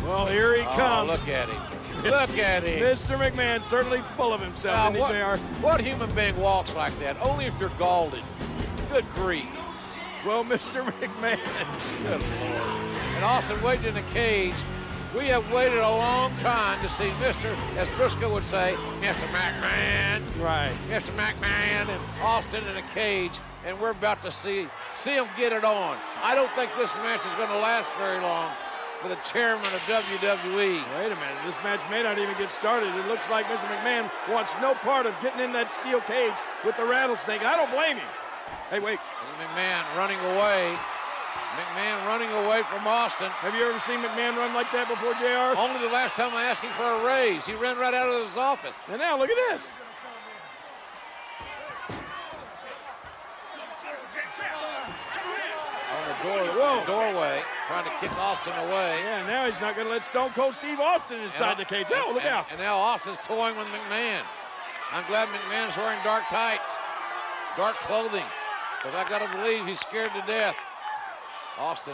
Well, here he comes. Look at him. Look at him. Mr. McMahon certainly full of himself, isn't he, JR? What human being walks like that? Only if you're galled. Good grief. Well, Mr. McMahon. Good Lord. And Austin waiting in the cage. We have waited a long time to see Mr., as Briscoe would say, Mr. McMahon. Right. Mr. McMahon and Austin in a cage, and we're about to see him get it on. I don't think this match is going to last very long for the chairman of WWE. Wait a minute. This match may not even get started. It looks like Mr. McMahon wants no part of getting in that steel cage with the rattlesnake. I don't blame him. Hey, wait. McMahon running away. McMahon running away from Austin. Have you ever seen McMahon run like that before, JR? Only the last time I asked him for a raise. He ran right out of his office. And now, look at this. On the doorway, trying to kick Austin away. Yeah, now he's not going to let Stone Cold Steve Austin inside the cage. Oh, look out. And now Austin's toying with McMahon. I'm glad McMahon's wearing dark tights, dark clothing, because I got to believe he's scared to death. Austin.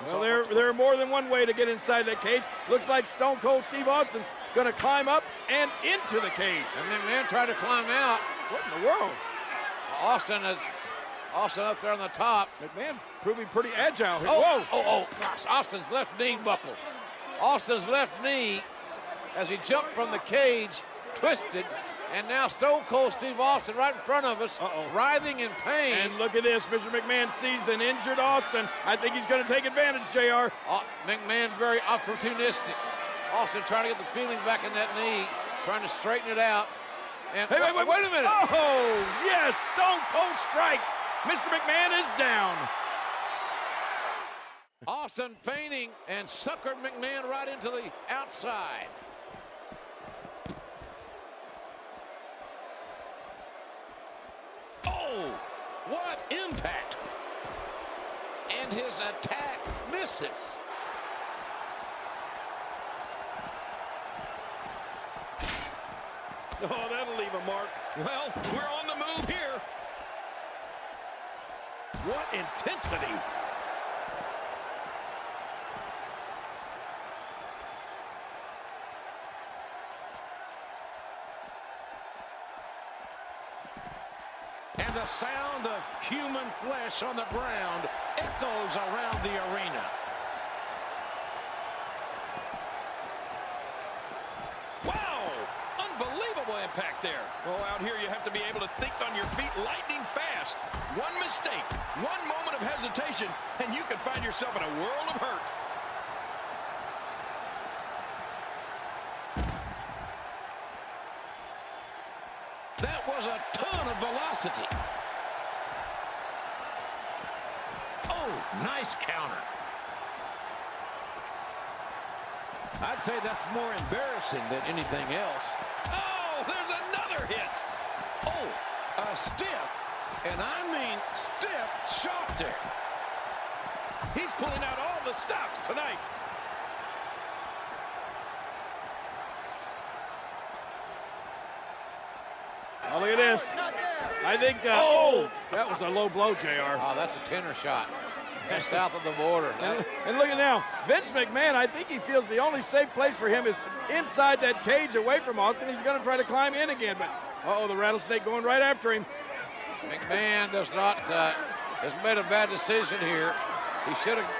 Well, there are more than one way to get inside that cage. Looks like Stone Cold Steve Austin's going to climb up and into the cage. And McMahon tried to climb out. What in the world? Austin up there on the top. McMahon proving pretty agile here. Oh, gosh, Austin's left knee buckled. Austin's left knee, as he jumped from the cage, twisted. And now Stone Cold Steve Austin right in front of us, writhing in pain. And look at this, Mr. McMahon sees an injured Austin. I think he's going to take advantage, JR. McMahon very opportunistic. Austin trying to get the feeling back in that knee, trying to straighten it out. And hey, wait a minute. Oh, yes, Stone Cold strikes. Mr. McMahon is down. Austin feigning and suckered McMahon right into the outside. Oh, what impact. And his attack misses. Oh, that'll leave a mark. Well, we're on the move here. What intensity. And the sound of human flesh on the ground echoes around the arena. Wow! Unbelievable impact there. Well, out here you have to be able to think on your feet lightning fast. One mistake, one moment of hesitation, and you can find yourself in a world of hurt. That was a ton of velocity. Oh, nice counter. I'd say that's more embarrassing than anything else. Oh, there's another hit. Oh, a stiff, and I mean stiff shot there. He's pulling out all the stops tonight. Oh, look at this. I think, that was a low blow, JR. Oh, that's a tenor shot. That's south of the border. And look at now, Vince McMahon, I think he feels the only safe place for him is inside that cage away from Austin. He's going to try to climb in again, but, the rattlesnake going right after him. McMahon has made a bad decision here. He should have,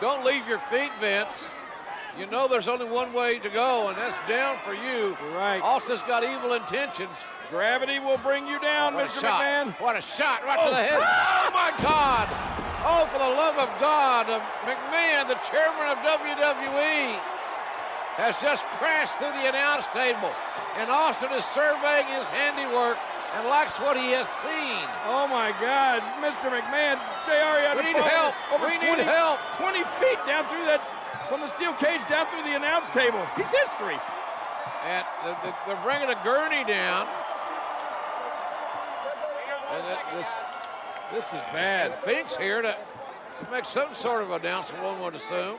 don't leave your feet, Vince. You know there's only one way to go, and that's down for you. Right. Austin's got evil intentions. Gravity will bring you down, Mr. McMahon. What a shot right to the head. Oh, my God. Oh, for the love of God. McMahon, the chairman of WWE, has just crashed through the announce table. And Austin is surveying his handiwork and likes what he has seen. Oh, my God. Mr. McMahon, JR, We need help. Over We need help. 20 feet down through that, from the steel cage down through the announce table. He's history. And they're bringing a gurney down. And this is bad. And Fink's here to make some sort of announcement, one would assume.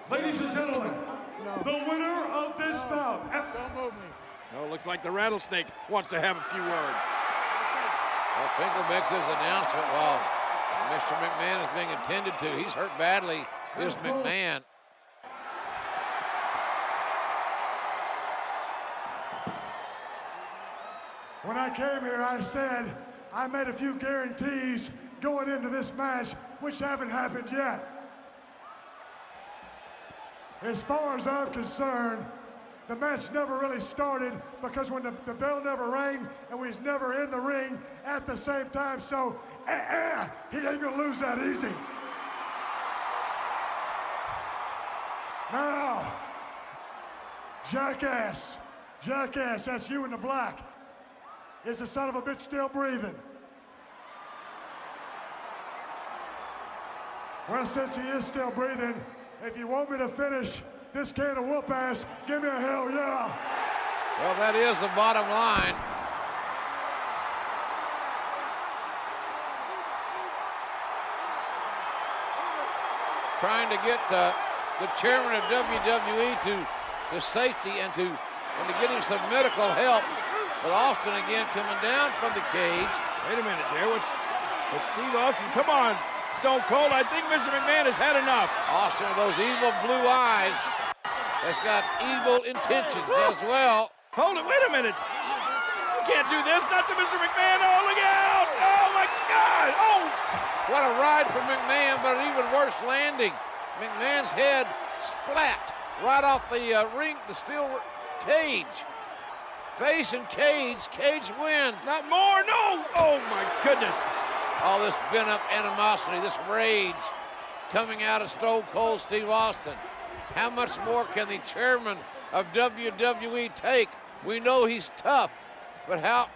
Ladies and gentlemen, the winner of this bout. No, it looks like the rattlesnake wants to have a few words. Finkel makes his announcement while Mr. McMahon is being attended to. He's hurt badly, is McMahon. When I came here, I said I made a few guarantees going into this match, which haven't happened yet. As far as I'm concerned, the match never really started because when the bell never rang and we was never in the ring at the same time, so he ain't gonna lose that easy. Now, jackass, that's you in the black. Is the son of a bitch still breathing? Well, since he is still breathing, if you want me to finish this can of whoop ass, give me a hell yeah. Well, that is the bottom line. Trying to get the chairman of WWE to safety and to get him some medical help. But Austin again coming down from the cage. Wait a minute, Jerry. What's Steve Austin? Come on, Stone Cold. I think Mr. McMahon has had enough. Austin with those evil blue eyes has got evil intentions as well. Hold it. Wait a minute. You can't do this. Not to Mr. McMahon. Oh, look out. Oh, my God. Oh. What a ride for McMahon, but an even worse landing. McMahon's head splat right off the ring, the steel cage. Face and cage. Cage wins. Not more. No. Oh, my goodness. All this pent-up animosity, this rage coming out of Stone Cold Steve Austin. How much more can the chairman of WWE take? We know he's tough, but how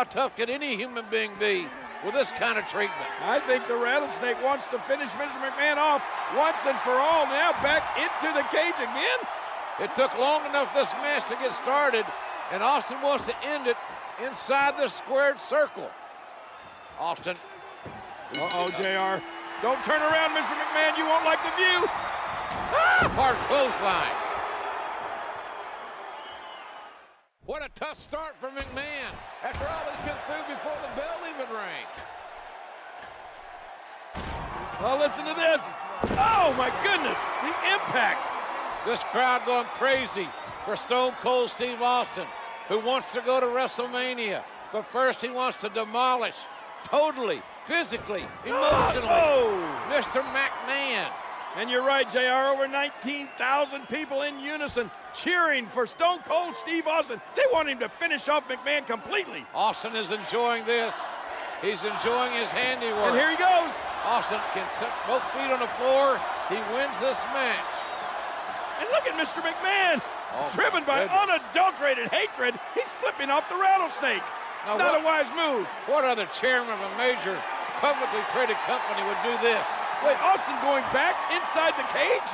tough can any human being be with this kind of treatment? I think the Rattlesnake wants to finish Mr. McMahon off once and for all. Now back into the cage again. It took long enough this match to get started, and Austin wants to end it inside the squared circle. Austin. Uh-oh, JR. Don't turn around, Mr. McMahon. You won't like the view. Hard clothesline. What a tough start for McMahon after all he's been through before the bell even rang. Well, listen to this. Oh, my goodness. The impact. This crowd going crazy for Stone Cold Steve Austin, who wants to go to WrestleMania. But first he wants to demolish totally, physically, emotionally, Mr. McMahon. And you're right, JR. Over 19,000 people in unison cheering for Stone Cold Steve Austin. They want him to finish off McMahon completely. Austin is enjoying this. He's enjoying his handiwork. And here he goes. Austin can set both feet on the floor. He wins this match. And look at Mr. McMahon. Driven by unadulterated hatred, he's flipping off the Rattlesnake. Now, not a wise move. What other chairman of a major publicly traded company would do this? Wait, Austin going back inside the cage?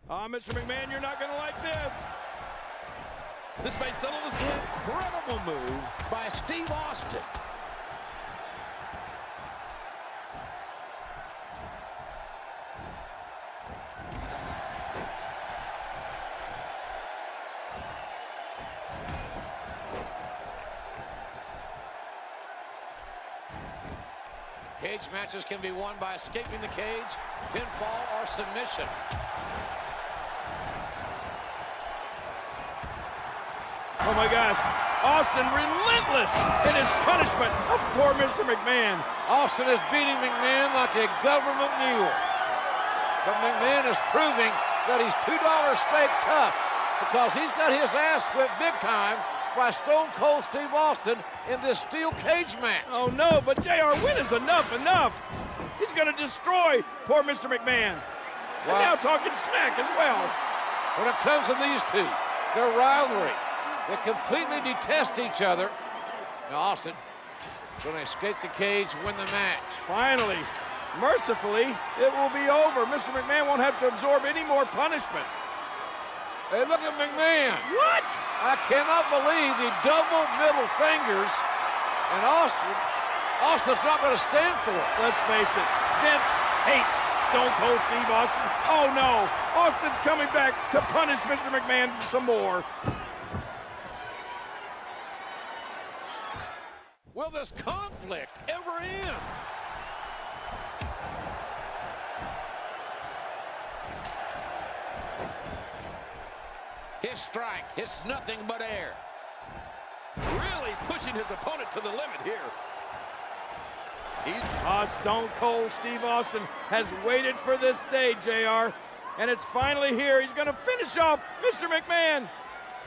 Mr. McMahon, you're not going to like this. This may settle this. Incredible move by Steve Austin. Cage matches can be won by escaping the cage, pinfall, or submission. Oh my gosh, Austin relentless in his punishment of poor Mr. McMahon. Austin is beating McMahon like a government mule. But McMahon is proving that he's $2 steak tough because he's got his ass whipped big time by Stone Cold Steve Austin in this steel cage match. Oh no, but JR, when is enough? He's gonna destroy poor Mr. McMahon. And now talking smack as well. When it comes to these two, their rivalry, they completely detest each other. Now Austin gonna escape the cage, win the match. Finally, mercifully, it will be over. Mr. McMahon won't have to absorb any more punishment. Hey, look at McMahon. What? I cannot believe the double middle fingers, and Austin's not going to stand for it. Let's face it, Vince hates Stone Cold Steve Austin. Oh no, Austin's coming back to punish Mr. McMahon some more. Will this conflict ever end? His strike hits nothing but air. Really pushing his opponent to the limit here. Stone Cold Steve Austin has waited for this day, JR, and it's finally here. He's going to finish off Mr. McMahon.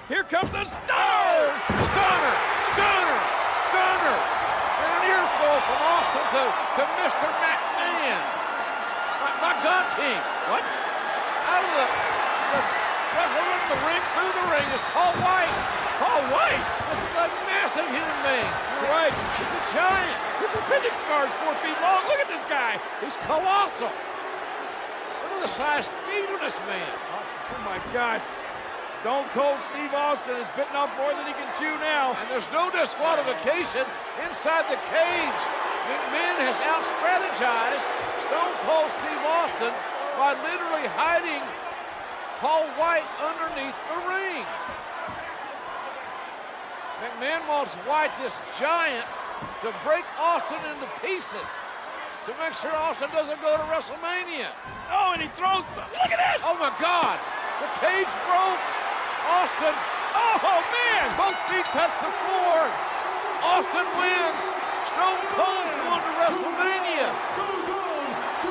Here comes the stunner! Stunner! Stunner! Stunner! And an earful from Austin to Mr. McMahon. My gun team. What? Out of the wrestler in the ring, through the ring is Paul White. Paul White? This is a massive human being. Right. He's a giant. His appendix scar is 4 feet long. Look at this guy. He's colossal. Look at the size speed of this man. Oh my gosh. Stone Cold Steve Austin is bitten off more than he can chew now. And there's no disqualification inside the cage. McMahon has out-strategized Stone Cold Steve Austin by literally hiding Paul White underneath the ring. McMahon wants White, this giant, to break Austin into pieces to make sure Austin doesn't go to WrestleMania. Oh, and he throws. Look at this. Oh my God, the cage broke. Austin, Oh, man. both feet touch the floor. Austin wins. Stone Cold's going to WrestleMania. Goes on to